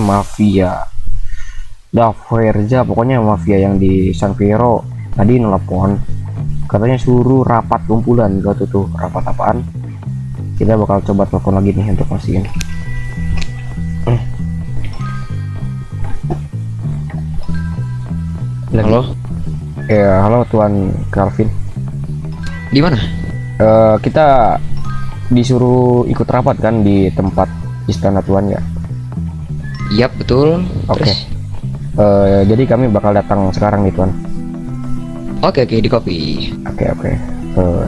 mafia Daverja, pokoknya mafia yang di San Fierro tadi nelpon, katanya suruh rapat kumpulan. Gak tuh rapat apaan. Kita bakal coba telepon lagi nih untuk pastiin. Halo? Ya, halo Tuan Calvin. Di mana? Kita disuruh ikut rapat kan di tempat istana Tuan ya. Iya betul. Oke. Terus? Jadi kami bakal datang sekarang nih Tuan. Oke di kopi. Oke.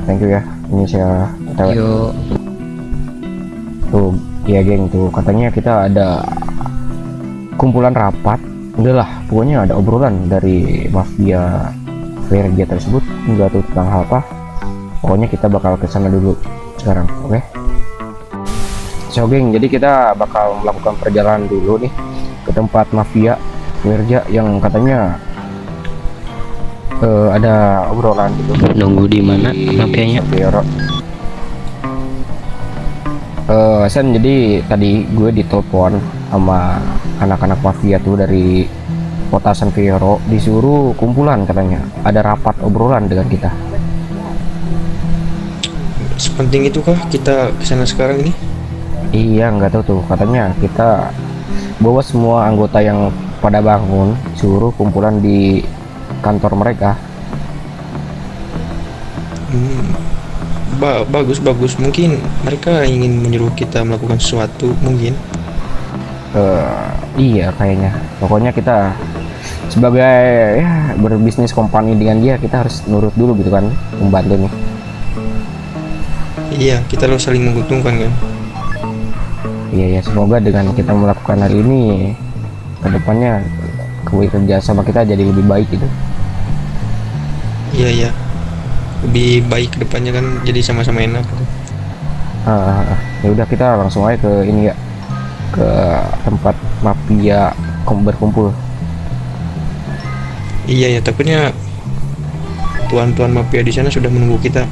Thank you ya. Ini saya Yuk. tuh, ya geng tuh katanya kita ada kumpulan rapat. Udahlah, pokoknya ada obrolan dari mafia Verja tersebut. Enggak tahu tentang hal apa. Pokoknya kita bakal ke sana dulu sekarang, oke? So geng, jadi kita bakal melakukan perjalanan dulu nih ke tempat mafia Verja yang katanya ada obrolan gitu. Nunggu di mana mafianya? Sen, jadi tadi gue ditelepon sama anak-anak mafia tuh dari kota San Fierro, disuruh kumpulan katanya ada rapat obrolan dengan kita. Sepenting itukah kita kesana sekarang ini? Iya, nggak tahu tuh, katanya kita bawa semua anggota yang pada bangun, suruh kumpulan di kantor mereka. Bagus. Mungkin mereka ingin menyuruh kita melakukan sesuatu mungkin. Iya kayaknya, pokoknya kita sebagai ya berbisnis company dengan dia, kita harus nurut dulu gitu kan, membantu nih. Iya, kita harus saling menguntungkan kan. Iya, semoga dengan kita melakukan hal ini kedepannya kerja sama kita jadi lebih baik gitu. Iya, lebih baik ke depannya kan, jadi sama-sama enak. Ya udah, kita langsung aja ke ini ya, ke tempat mafia berkumpul. Iya, takutnya tuan-tuan mafia di sana sudah menunggu kita.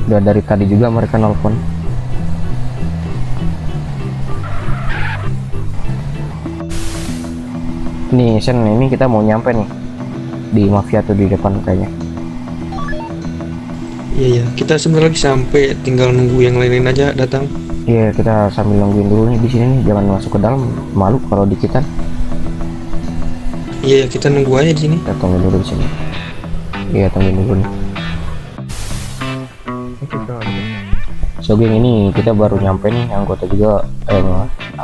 Udah dari tadi juga mereka nelpon. Nih Sen, ini kita mau nyampe nih di mafia tuh di depan kayaknya. Iya, kita sebentar lagi sampai, tinggal nunggu yang lain-lain aja datang. Iya, kita sambil nungguin dulu nih di sini nih, jangan masuk ke dalam, malu kalau dikitan. Iya, kita nunggu aja di sini. Kita tunggu dulu di sini. Iya, tungguin dulu nih. So geng, ini kita baru nyampe nih, anggota juga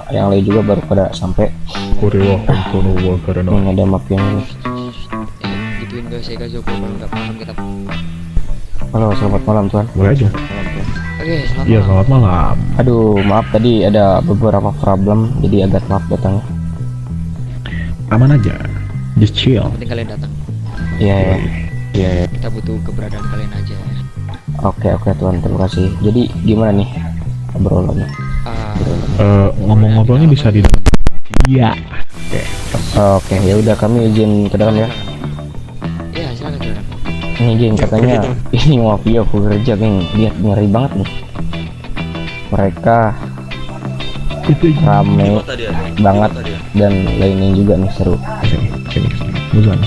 yang lain juga baru pada sampai. Ini ada mafia ini. Gituin guys, saya guys, kalau nggak paham kita. Halo, selamat malam Tuan. Boleh aja. Oke, selamat Iya, malam. selamat malam. Aduh, maaf tadi ada beberapa problem, jadi agak telat datangnya. Aman aja. Just chill. Yang penting kalian datang. Iya. Kita butuh keberadaan kalian aja. Oke Tuan, terima kasih. Jadi gimana nih obrolannya? Ngomong-ngobrolnya bisa di dalam. Iya. Oke, ya udah, kami izin ke dalam ya. Iya, silakan. Ini geng, katanya ini mafia Verja geng, lihat ngeri banget nih. Mereka rame banget dan lainnya juga nih, seru. Sini. Muzan.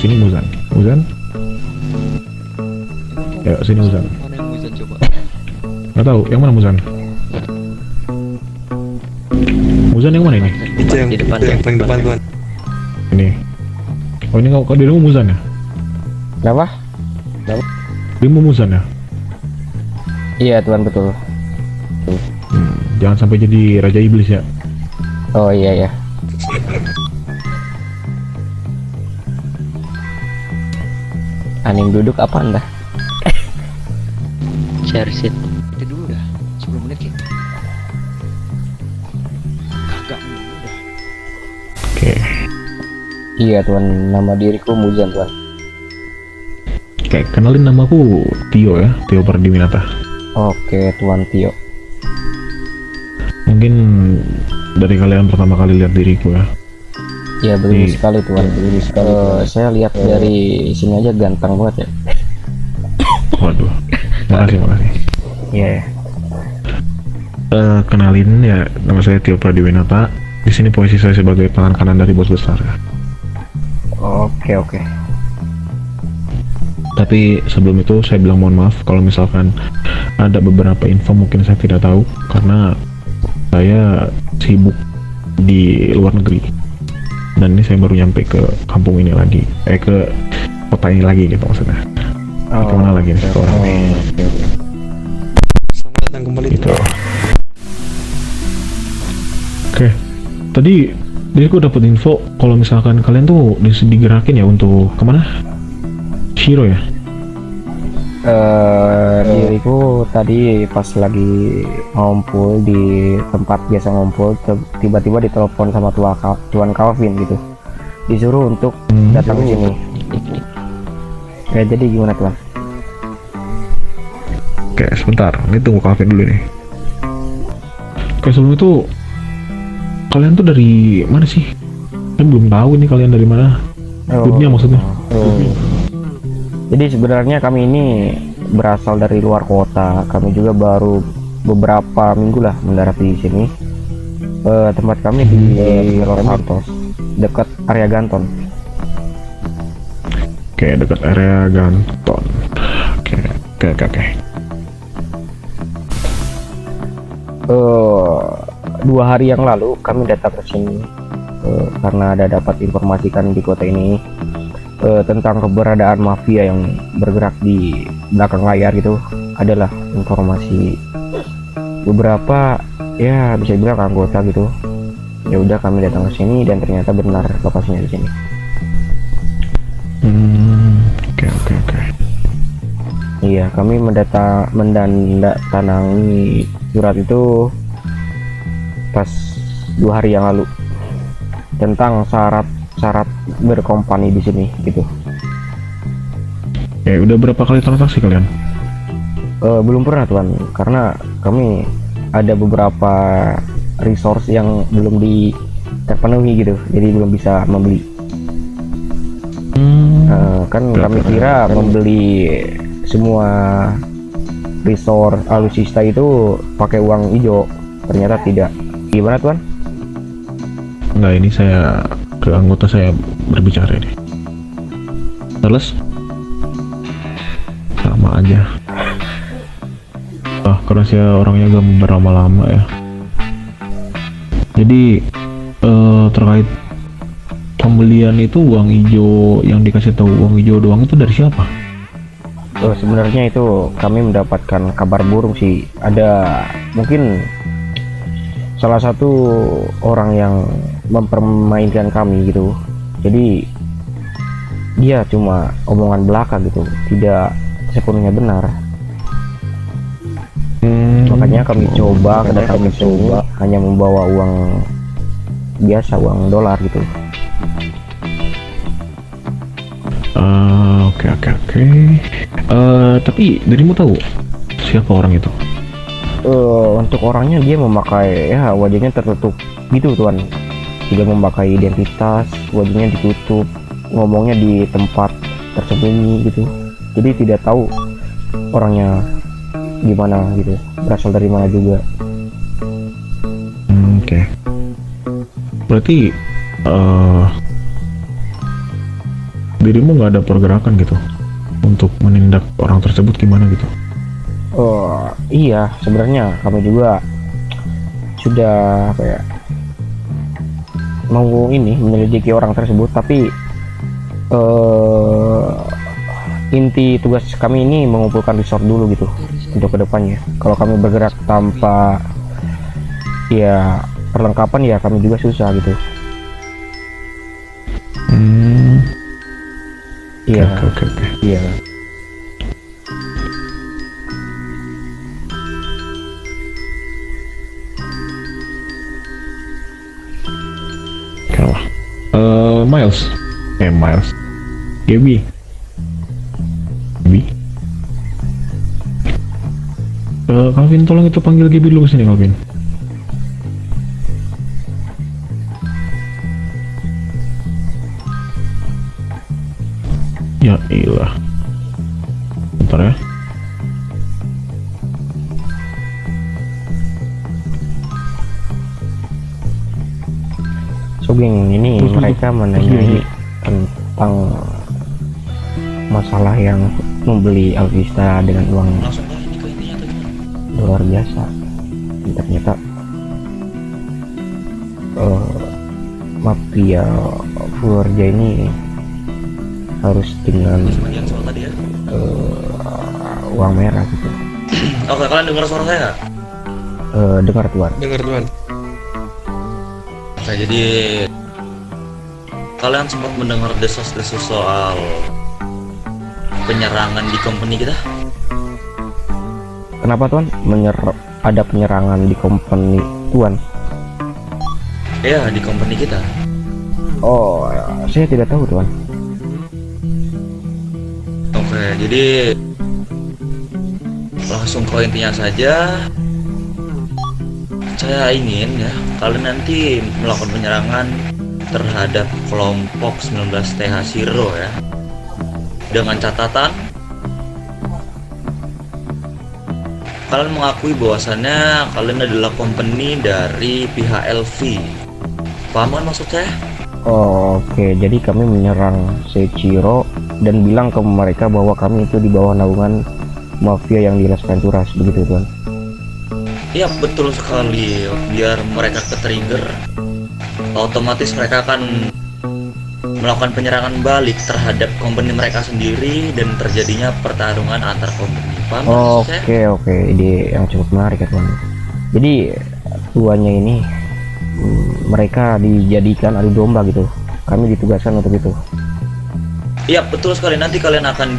Ya, sini Muzan. Mana yang Muzan coba? Nggak tahu, yang mana Muzan? Muzan yang mana ini? Itu yang Di depan, itu yang paling depan tuan. Ini. Oh, ini kau dirimu Muzan ya? Kenapa? Dirimu Muzan ya? Iya Tuan, betul. Jangan sampai jadi raja iblis ya. Oh iya. Aning duduk apa anda? Share seat. Itu dulu dah. 10 menit ya. Kagak udah. Oke. Iya Tuan, nama diriku Muzan Tuan. Oke, kenalin, namaku Tio ya, Tio Pardiminata. Oke Tuan Tio. Mungkin dari kalian pertama kali lihat diriku ya. Ya begini sekali Tuan, begini sekali. Saya lihat dari sini aja ganteng banget ya. Waduh, makasih. Iya. Kenalin ya, nama saya Tio Pradiwinata. Di sini posisi saya sebagai tangan kanan dari bos besar ya. Oke, oke. Tapi sebelum itu saya bilang mohon maaf kalau misalkan ada beberapa info mungkin saya tidak tahu karena saya sibuk di luar negeri. Dan ini saya baru nyampe ke kampung ini lagi, ke kota ini lagi gitu maksudnya. Kemana lagi nih satu orang nih? Oke, oke. Selamat datang kembali. Gitu. Oke, tadi aku dapat info kalau misalkan kalian tuh digerakin ya untuk kemana? Shiro ya? Diriku tadi pas lagi ngumpul di tempat biasa ngumpul, tiba-tiba ditelepon sama Tuan Calvin gitu, disuruh untuk datang ke sini. Ya, jadi gimana Tuan? Oke, sebentar, ini tunggu Calvin dulu nih. Oke, sebelum itu kalian tuh dari mana sih? Saya belum tahu nih kalian dari mana. Dunia maksudnya. Jadi sebenarnya kami ini berasal dari luar kota. Kami juga baru beberapa minggu lah mendarat di sini. Tempat kami di Los Santos, dekat area Ganton. Oke, dekat area Ganton. Oke. 2 hari yang lalu kami datang ke sini karena ada dapat informasikan di kota ini tentang keberadaan mafia yang bergerak di belakang layar gitu. Adalah informasi beberapa, ya bisa dibilang anggota gitu. Ya udah, kami datang ke sini dan ternyata benar lokasinya di sini. Oke. Iya, kami mendandatangani surat itu pas 2 hari yang lalu tentang syarat berkompani di sini gitu. Udah berapa kali transaksi kalian? Belum pernah Tuan, karena kami ada beberapa resource yang belum terpenuhi gitu, jadi belum bisa membeli. Kan kami kira membeli semua resource alutsista itu pakai uang hijau, ternyata tidak. Gimana Tuan? Enggak, ini saya ke anggota saya berbicara nih. Charles? Sama aja. Karena saya orangnya gak berlama-lama ya. Jadi terkait pembelian itu uang hijau yang dikasih tahu uang hijau doang itu dari siapa? Sebenarnya itu kami mendapatkan kabar burung sih. Ada mungkin salah satu orang yang mempermainkan kami gitu. Jadi dia cuma omongan belaka gitu, tidak sepenuhnya benar. Makanya kami coba kedatangan ke sini hanya membawa uang biasa, uang dolar gitu. Oke. Tapi dirimu tahu siapa orang itu? Untuk orangnya dia memakai, ya wajahnya tertutup gitu Tuan, tidak memakai identitas, wajahnya ditutup, ngomongnya di tempat tersembunyi gitu, jadi tidak tahu orangnya gimana gitu, berasal dari mana juga. Oke. Berarti dirimu nggak ada pergerakan gitu untuk menindak orang tersebut gimana gitu? Iya, sebenarnya kami juga sudah mau menyelidiki orang tersebut, tapi inti tugas kami ini mengumpulkan resort dulu gitu untuk kedepannya. Kalau kami bergerak tanpa ya perlengkapan, ya kami juga susah gitu. Iya. Oke. Iya. Miles. Gaby. Calvin, tolong itu panggil Gaby dulu kesini, Calvin. Ya ilah. Bentar ya. Sugeng, ini Terus, mereka menanyai tentang masalah yang membeli alutsista dengan uang Langsung ke ini, ke intinya atau gimana? luar biasa. Dan ternyata mafia Forja ini harus dengan Sebagian soal tadi ya. uang merah gitu. Oke, kalian dengar suara saya nggak? Dengar tuan. Dengar tuan. Oke, jadi kalian sempat mendengar desas-desus soal penyerangan di company kita? Kenapa tuan? Ada penyerangan di company tuan? Ya, di company kita. Oh, saya tidak tahu tuan. Oke, jadi langsung ke intinya saja. Saya ingin ya kalian nanti melakukan penyerangan terhadap kelompok 19TH0 ya. Dengan catatan kalian mengakui bahwasannya kalian adalah company dari pihak LV. Paham kan maksud saya? Oh, oke, jadi kami menyerang Seiichiro dan bilang ke mereka bahwa kami itu di bawah naungan mafia yang di Las Venturas, begitu tuan? Iya betul sekali. Biar mereka ke-trigger, otomatis mereka akan melakukan penyerangan balik terhadap company mereka sendiri dan terjadinya pertarungan antar company. Paham maksud saya? Oke, ide yang cukup menarik ya tuan. Jadi tuannya ini mereka dijadikan adu domba gitu. Kami ditugaskan untuk itu. Iya betul sekali. Nanti kalian akan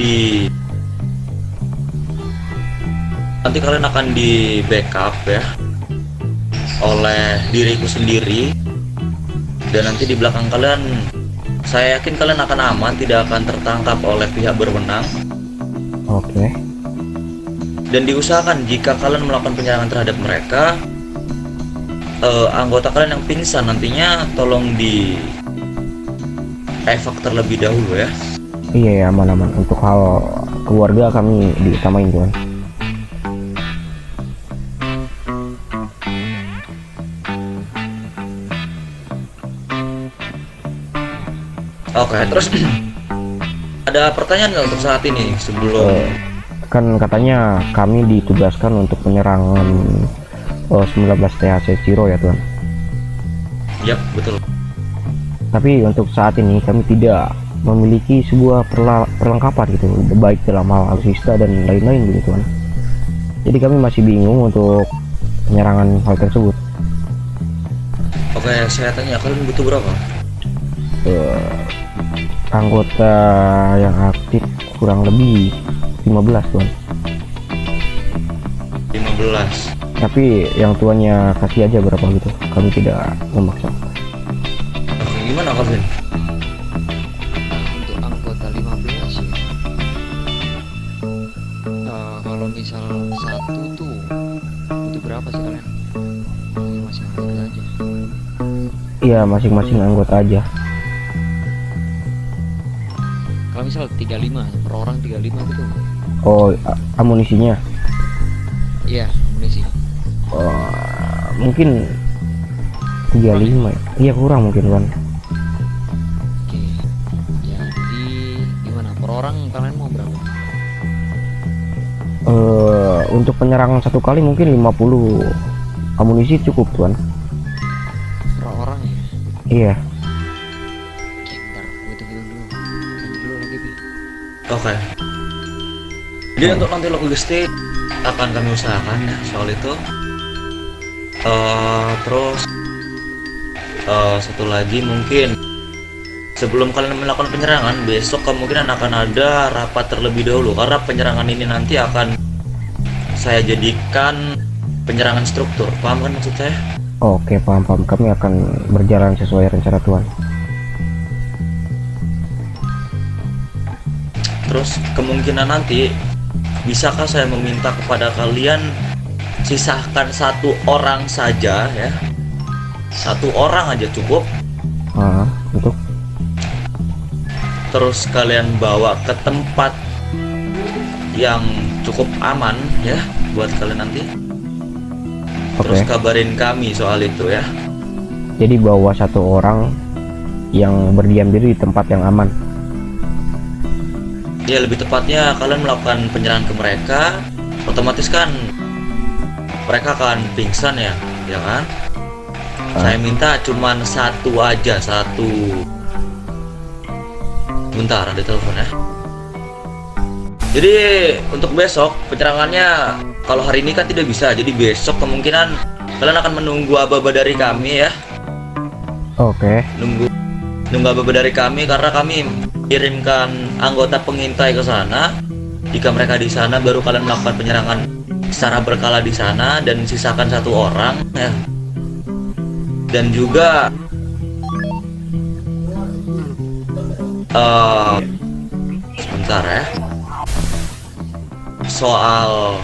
di backup ya oleh diriku sendiri, dan nanti di belakang kalian saya yakin kalian akan aman, tidak akan tertangkap oleh pihak berwenang. Oke. Dan diusahakan jika kalian melakukan penyerangan terhadap mereka, anggota kalian yang pingsan nantinya tolong di evak terlebih dahulu ya. Iya ya, aman-aman. Untuk hal keluarga kami diutamain tuan. Oke, terus ada pertanyaan nggak untuk saat ini sebelum Kan katanya kami ditugaskan untuk penyerangan 19TH Seiichiro ya tuan. Yap, betul. Tapi untuk saat ini kami tidak memiliki sebuah perlengkapan gitu, baik dalam hal alutsista dan lain-lain gitu tuan. Jadi kami masih bingung untuk penyerangan hal tersebut. Oke, saya tanya kalian butuh berapa? Anggota yang aktif kurang lebih 15 tuan. 15. Tapi yang tuannya kasih aja berapa gitu, kami tidak memaksa. Oke, gimana Calvin? Untuk anggota 15 ya. Kalau misal satu tuh butuh berapa sih kalian? Masing-masing anggota aja. Iya, masing-masing anggota aja. Kalau misal 35 per orang 35 gitu. Oh, amunisinya. Iya, amunisi. Mungkin 35 ya. Iya, kurang mungkin kan. Oke. Jadi gimana? Per orang kalian mau berapa? Untuk penyerangan satu kali mungkin 50 amunisi cukup tuan. Per orang ya? Iya. Oke, bentar, gue tunggu dulu. Tunggu dulu lagi, Bi. Oke. Jadi untuk nanti logistik akan kami usahakan ya soal itu. Terus satu lagi mungkin sebelum kalian melakukan penyerangan besok kemungkinan akan ada rapat terlebih dahulu, karena penyerangan ini nanti akan saya jadikan penyerangan struktur. Paham kan maksud saya? Oke, paham. Kami akan berjalan sesuai rencana tuan. Terus kemungkinan nanti bisakah saya meminta kepada kalian sisahkan satu orang saja ya, satu orang aja cukup, Untuk terus kalian bawa ke tempat yang cukup aman ya buat kalian nanti. Terus Oke. kabarin kami soal itu ya. Jadi bawa satu orang yang berdiam diri di tempat yang aman. Ya lebih tepatnya kalian melakukan penyerangan ke mereka, otomatis kan mereka akan pingsan ya, ya kan? Saya minta cuman satu aja, satu. Bentar, ada telepon ya. Jadi untuk besok penyerangannya, kalau hari ini kan tidak bisa, jadi besok kemungkinan kalian akan menunggu aba-aba dari kami ya. Oke. Nunggu aba-aba dari kami karena kami kirimkan anggota pengintai ke sana. Jika mereka di sana, baru kalian melakukan penyerangan secara berkala di sana dan sisakan satu orang ya. Dan juga sebentar ya, soal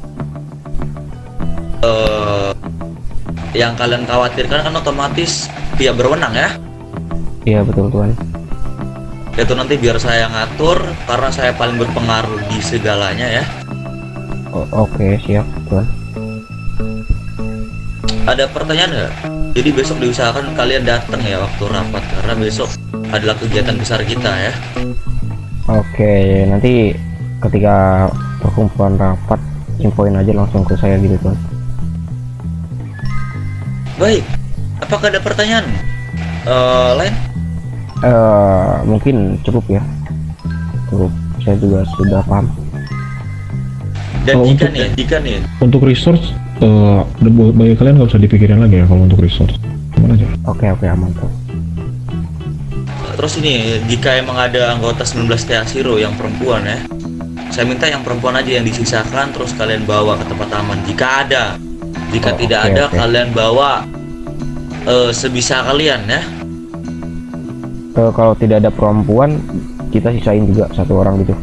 yang kalian khawatirkan kan otomatis pihak berwenang ya. Iya betul Tuan. Itu nanti biar saya ngatur karena saya paling berpengaruh di segalanya ya. Oke, siap Tuan. Ada pertanyaan nggak? Jadi besok diusahakan kalian datang ya waktu rapat karena besok adalah kegiatan besar kita ya. Oke, nanti ketika perkumpulan rapat infoin aja langsung ke saya gitu Tuan. Baik, apakah ada pertanyaan lain? Mungkin cukup ya. Cukup, saya juga sudah paham. Dan Kalau jika nih Untuk resource, bagi kalian nggak usah dipikirin lagi ya kalau untuk resource. Gimana aja? Oke, aman tuh. terus ini jika emang ada anggota 19 TA Zero yang perempuan ya, saya minta yang perempuan aja yang disisakan terus kalian bawa ke tempat aman jika ada. Jika tidak oke, ada oke. kalian bawa sebisa kalian ya. Kalau tidak ada perempuan, kita sisain juga satu orang gitu.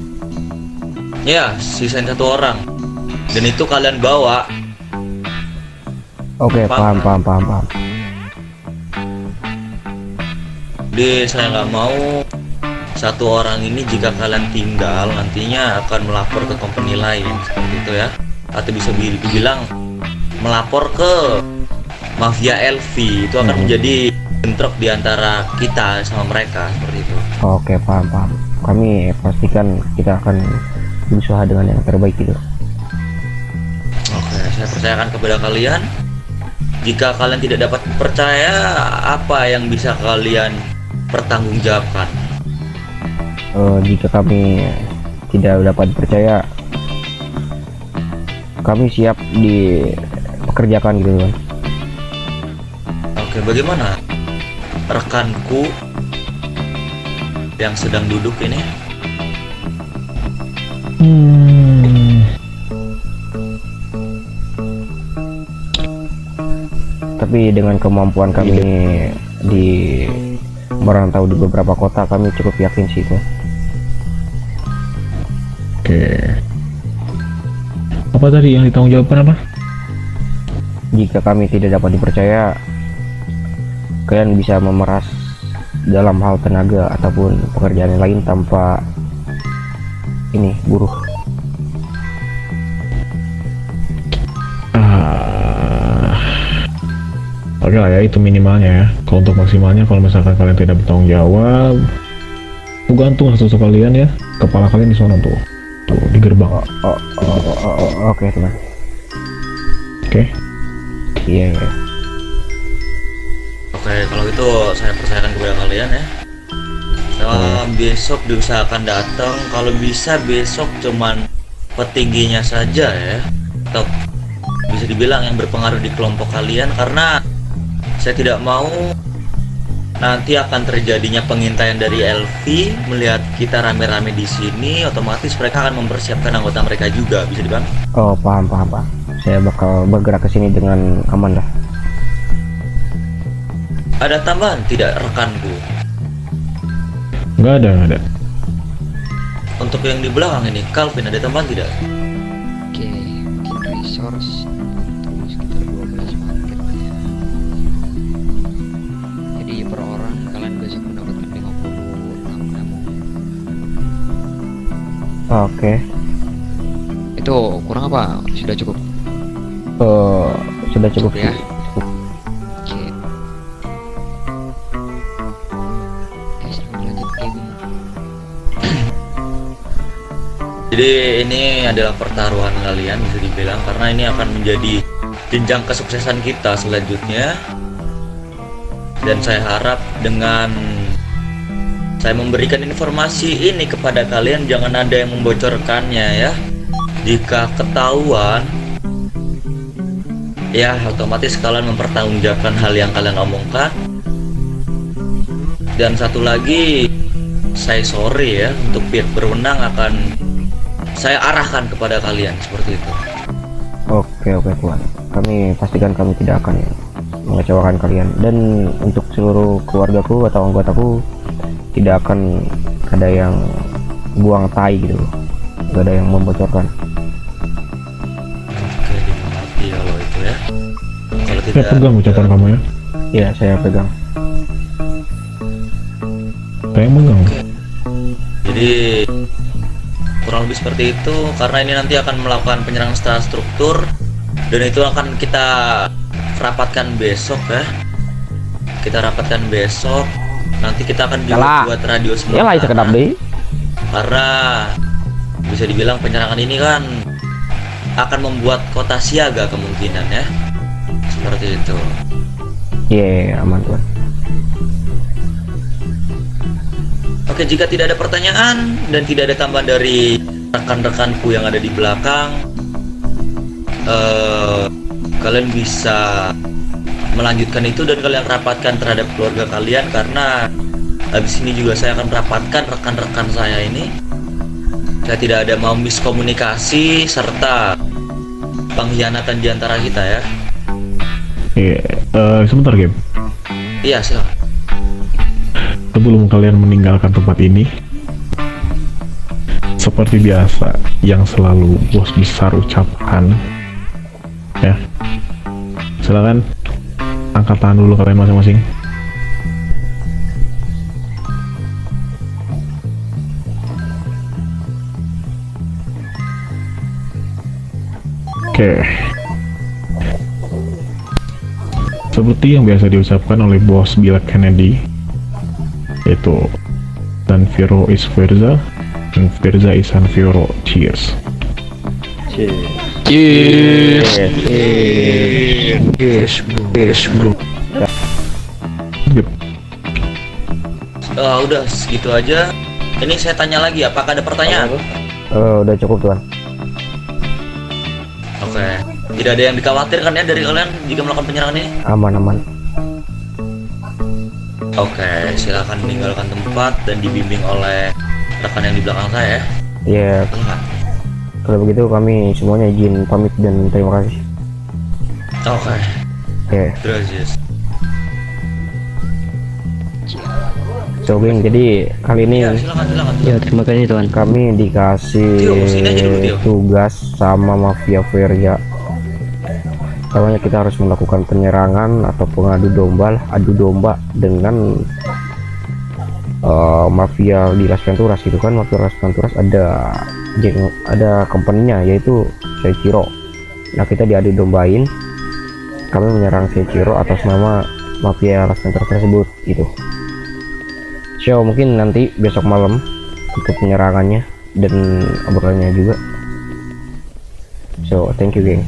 Ya, sisain satu orang. Dan itu kalian bawa. Oke, Paham. paham. Jadi saya nggak mau satu orang ini jika kalian tinggal nantinya akan melapor ke company lain seperti itu ya. Atau bisa dibilang melapor ke mafia LV, itu akan menjadi bentrok di antara kita sama mereka seperti itu. Oke, paham. Kami pastikan kita akan berusaha dengan yang terbaik gitu. Oke, saya percayakan kepada kalian. Jika kalian tidak dapat percaya, apa yang bisa kalian pertanggungjawabkan? Jika kami tidak dapat percaya, kami siap dipekerjakan gitu kan. Oke, bagaimana rekanku yang sedang duduk ini? Tapi dengan kemampuan kami di merantau di beberapa kota, kami cukup yakin sih itu. Oke. Apa tadi yang ditanggung jawabkan apa? Jika kami tidak dapat dipercaya, kalian bisa memeras dalam hal tenaga ataupun pekerjaan yang lain tanpa ini buruh. Oke lah ya, itu minimalnya ya. Kalau untuk maksimalnya, kalau misalkan kalian tidak bertanggung jawab, gantung sosok kalian ya, kepala kalian di sana tuh di gerbang. Oke teman. Oke. Iya. Oke, kalau itu saya percayakan kepada kalian ya. Besok diusahakan datang, kalau bisa besok cuman petingginya saja ya, atau bisa dibilang yang berpengaruh di kelompok kalian, karena saya tidak mau nanti akan terjadinya pengintaian dari LV melihat kita rame-rame di sini, otomatis mereka akan mempersiapkan anggota mereka juga, bisa dibilang. Oh, paham. Saya bakal bergerak ke sini dengan aman lah. Ada tambahan tidak rekanku? Nggak ada. Untuk yang di belakang ini, Calvin, ada tambahan tidak? Oke, mungkin resource butuh sekitar 12 paket ya. Jadi per orang kalian besok mendapatkan 56 namu. Oke. Itu kurang apa? Sudah cukup? Sudah cukup ya. sih. Oke. Jadi ini adalah pertaruhan kalian bisa dibilang, karena ini akan menjadi jenjang kesuksesan kita selanjutnya. Dan saya harap dengan saya memberikan informasi ini kepada kalian, jangan ada yang membocorkannya ya. Jika ketahuan, ya otomatis kalian mempertanggungjawabkan hal yang kalian omongkan. Dan satu lagi, saya sorry ya, untuk pihak berwenang akan saya arahkan kepada kalian seperti itu. Oke Tuan, kami pastikan kami tidak akan mengecewakan kalian, dan untuk seluruh keluargaku atau anggotaku tidak akan ada yang buang tai gitu, gak ada yang membocorkan. Oke, dimengerti kalau itu ya. Kalau Saya tidak, pegang ucapan kamu ya. Ya saya pegang. Saya pegang. jadi kurang lebih seperti itu, karena ini nanti akan melakukan penyerangan secara struktur, dan itu akan kita rapatkan besok ya. Kita rapatkan besok. Nanti kita akan juga Yalah. buat radio Ya lah itu kedap sementara, deh. karena bisa dibilang penyerangan ini kan akan membuat kota siaga kemungkinan ya. Seperti itu. Iya aman Tuan. Oke, jika tidak ada pertanyaan dan tidak ada tambahan dari rekan-rekanku yang ada di belakang, kalian bisa melanjutkan itu dan kalian rapatkan terhadap keluarga kalian, karena habis ini juga saya akan rapatkan rekan-rekan saya ini. Saya tidak ada mau miskomunikasi serta pengkhianatan di antara kita ya. Iya, sebentar game. Iya, silakan. Sebelum kalian meninggalkan tempat ini, seperti biasa yang selalu bos besar ucapkan, ya, silakan angkat tangan dulu kalian masing-masing. Oke. Seperti yang biasa diucapkan oleh bos Bill Kennedy, yaitu dan Viro is Verza dan Verza is Viro. Cheers. Yep. Udah segitu aja. Ini saya tanya lagi, apakah ada pertanyaan? Udah cukup Tuan. Oke. Tidak ada yang dikhawatirkan ya dari kalian jika melakukan penyerangan ini? Aman. Oke, silakan meninggalkan tempat dan dibimbing oleh rekan yang di belakang saya. Ya Silakan. kalau begitu kami semuanya izin pamit dan terima kasih. Oke, Oke. gracias. So geng, jadi kali ini Ya, silakan. Ya, terima kasih Tuan. kami dikasih Tio, sini aja dulu, Tio. tugas sama mafia Verja. Namanya kita harus melakukan penyerangan atau adu domba dengan mafia di Las Venturas gitu kan. Mafia Las Venturas ada company-nya yaitu Seiichiro. Nah kita diadu dombain, kami menyerang Seiichiro atas nama mafia Las Venturas tersebut gitu. So mungkin nanti besok malam untuk penyerangannya dan obrolannya juga. So thank you geng.